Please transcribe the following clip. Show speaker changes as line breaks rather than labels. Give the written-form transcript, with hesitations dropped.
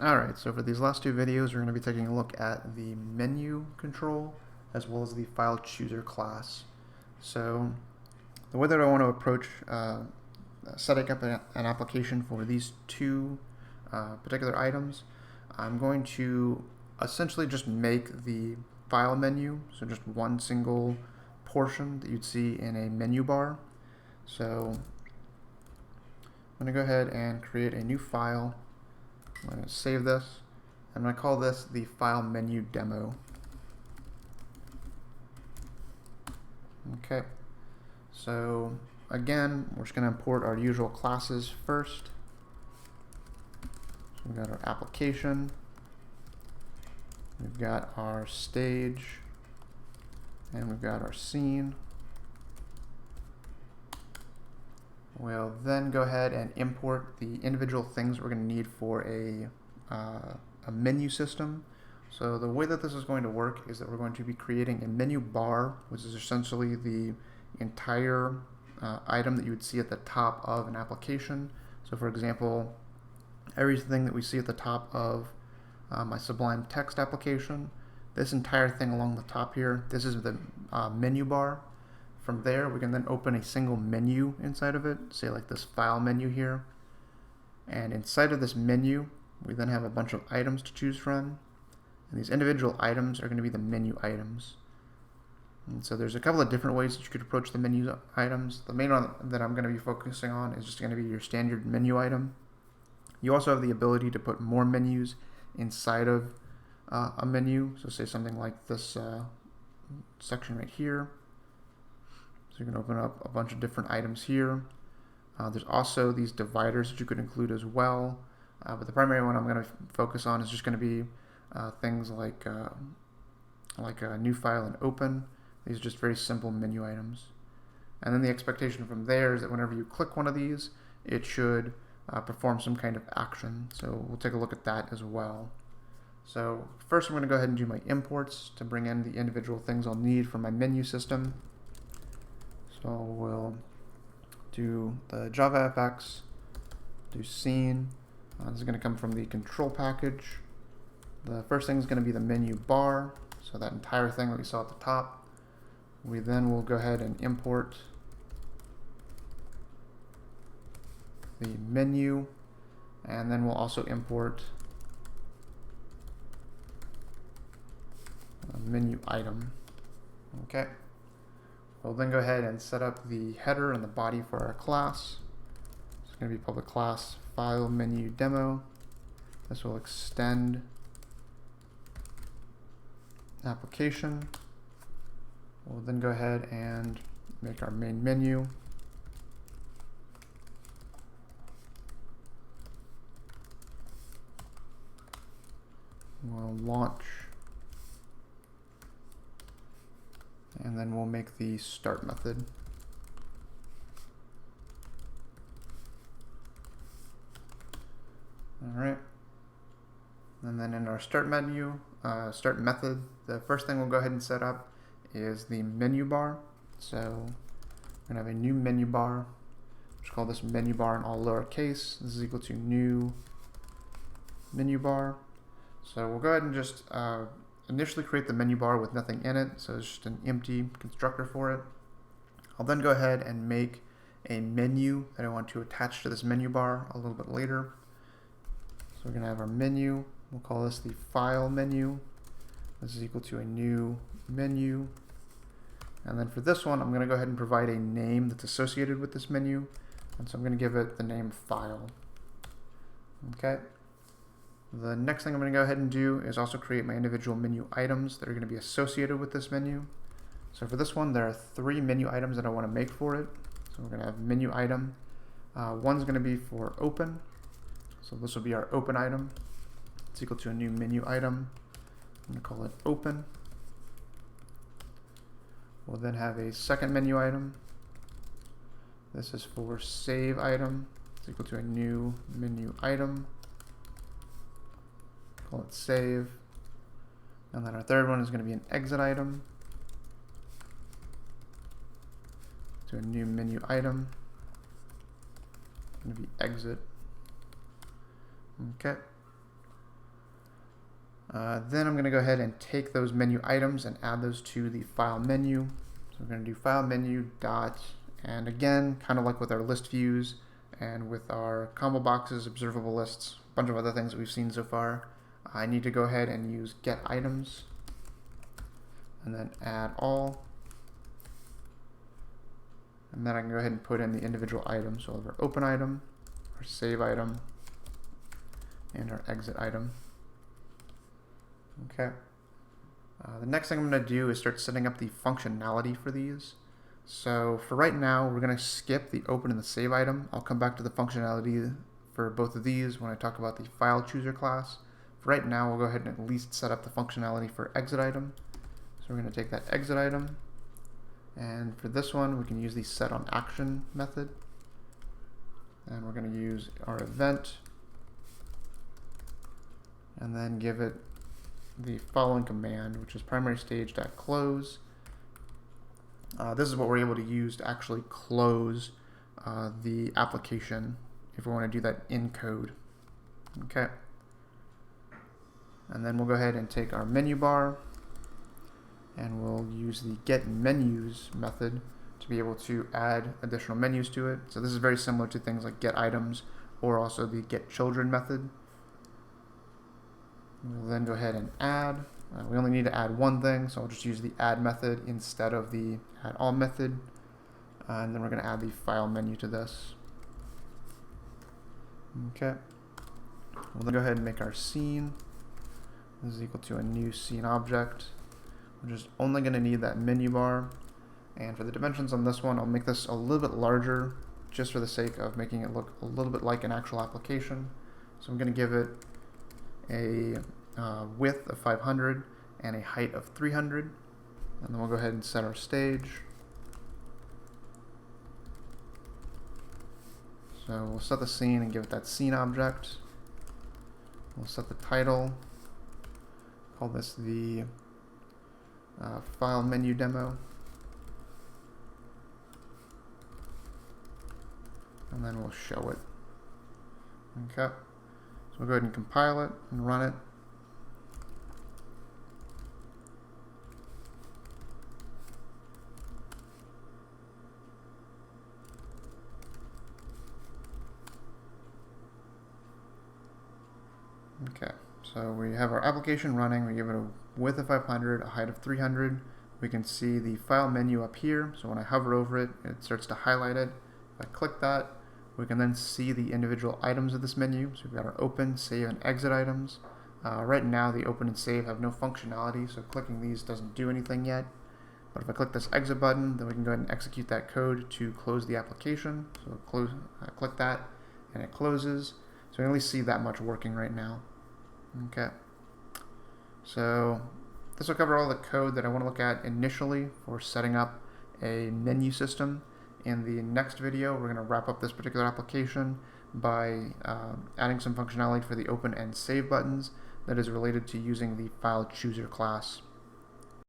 Alright, so for these last two videos, we're going to be taking a look at the menu control as well as the file chooser class. So the way that I want to approach setting up an application for these two particular items, I'm going to essentially just make the file menu, so just one single portion that you'd see in a menu bar. So I'm going to go ahead and create a new file. I'm going to save this. I'm going to call this the file menu demo. Okay, so again, we're just going to import our usual classes first. So we've got our application, we've got our stage, and we've got our scene. We'll then go ahead and import the individual things we're going to need for a menu system. So the way that this is going to work is that we're going to be creating a menu bar, which is essentially the entire item that you would see at the top of an application. So for example, everything that we see at the top of my Sublime Text application, this entire thing along the top here, this is the menu bar. From there, we can then open a single menu inside of it, say like this file menu here. And inside of this menu, we then have a bunch of items to choose from. And these individual items are going to be the menu items. And so there's a couple of different ways that you could approach the menu items. The main one that I'm going to be focusing on is just going to be your standard menu item. You also have the ability to put more menus inside of a menu. So say something like this section right here. So you can open up a bunch of different items here. There's also these dividers that you could include as well. But the primary one I'm going to focus on is just going to be things like a new file and open. These are just very simple menu items. And then the expectation from there is that whenever you click one of these, it should perform some kind of action. So we'll take a look at that as well. So first I'm going to go ahead and do my imports to bring in the individual things I'll need for my menu system. So we'll do the JavaFX, do scene. This is going to come from the control package. The first thing is going to be the menu bar, so that entire thing that we saw at the top. We then will go ahead and import the menu, and then we'll also import a menu item. Okay. We'll then go ahead and set up the header and the body for our class. It's going to be public class file menu demo. This will extend application. We'll then go ahead and make our main menu. We'll launch. And then we'll make the start method. Alright. And then in our start menu, start method, the first thing we'll go ahead and set up is the menu bar. So we're going to have a new menu bar. Just call this menu bar in all lowercase. This is equal to new menu bar. So we'll go ahead and just initially create the menu bar with nothing in it, so it's just an empty constructor for it. I'll then go ahead and make a menu that I want to attach to this menu bar a little bit later. So we're going to have our menu. We'll call this the file menu. This is equal to a new menu. And then for this one, I'm going to go ahead and provide a name that's associated with this menu. And so I'm going to give it the name file. Okay. The next thing I'm going to go ahead and do is also create my individual menu items that are going to be associated with this menu. So for this one, there are 3 menu items that I want to make for it. So we're going to have menu item. One's going to be for open. So this will be our open item. It's equal to a new menu item. I'm going to call it open. We'll then have a second menu item. This is for save item. It's equal to a new menu item. Call it save. And then our third one is going to be an exit item. To a new menu item. It's going to be exit. Okay. Then I'm going to go ahead and take those menu items and add those to the file menu. So we're going to do file menu dot, and again, kind of like with our list views and with our combo boxes, observable lists, a bunch of other things that we've seen so far, I need to go ahead and use get items and then add all. And then I can go ahead and put in the individual items. So we'll have our open item, our save item, and our exit item. Okay. The next thing I'm going to do is start setting up the functionality for these. So for right now, we're going to skip the open and the save item. I'll come back to the functionality for both of these when I talk about the file chooser class. For right now, we'll go ahead and at least set up the functionality for exit item. So we're going to take that exit item, and for this one, we can use the set on action method. And we're going to use our event, and then give it the following command, which is primary stage.close. This is what we're able to use to actually close the application if we want to do that in code. Okay. And then we'll go ahead and take our menu bar, and we'll use the get menus method to be able to add additional menus to it. So this is very similar to things like get items or also the get children method. We'll then go ahead and add. We only need to add one thing, so I'll just use the add method instead of the add all method. And then we're going to add the file menu to this. Okay. We'll then go ahead and make our scene. This is equal to a new scene object. We're just only going to need that menu bar. And for the dimensions on this one, I'll make this a little bit larger just for the sake of making it look a little bit like an actual application. So I'm going to give it a width of 500 and a height of 300. And then we'll go ahead and set our stage. So we'll set the scene and give it that scene object. We'll set the title. Call this the file menu demo. And then we'll show it. Okay. So we'll go ahead and compile it and run it. Okay, so we have our application running. We give it a width of 500, a height of 300. We can see the file menu up here. So when I hover over it, it starts to highlight it. If I click that, we can then see the individual items of this menu. So we've got our open, save, and exit items. Right now, the open and save have no functionality, so clicking these doesn't do anything yet. But if I click this exit button, then we can go ahead and execute that code to close the application. So click that, and it closes. So we can at least see that much working right now. Okay. So this will cover all the code that I want to look at initially for setting up a menu system. In the next video, we're going to wrap up this particular application by adding some functionality for the open and save buttons that is related to using the file chooser class.